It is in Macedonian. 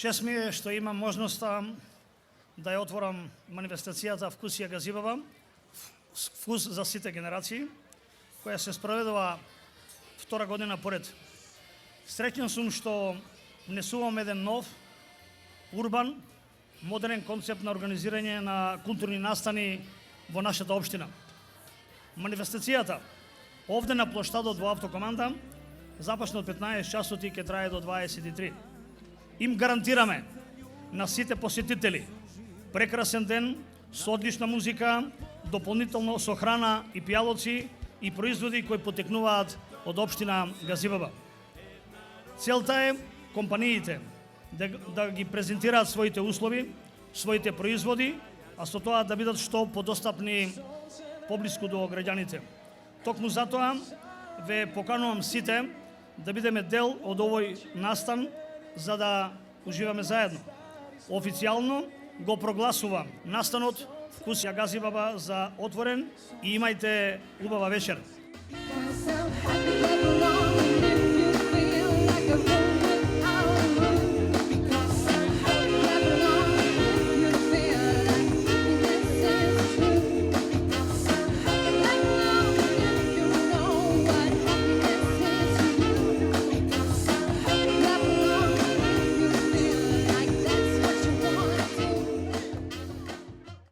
Чест ми е што имам можноста да ја отворам манифестацијата Вкус ја газибава, вкус за сите генерации, која се спроведува втора година поред. Среќен сум што внесувам еден нов, урбан, модерен концепт на организирање на културни настани во нашата општина. Манифестацијата овде на плоштадот во Автокоманда започна од 15 часот и ќе трае до 23. Им гарантираме на сите посетители прекрасен ден со одлична музика, дополнително со храна и пијалоци и производи кои потекнуваат од општина Газибаба. Целта е компаниите да ги презентираат своите услови, своите производи, а со тоа да бидат што подостапни поблиску до граѓаните. Токму затоа ве поканувам сите да бидеме дел од овој настан за да уживаме заедно. Официјално го прогласувам настанот Вкус ја Газибаба за отворен и имајте убава вечер.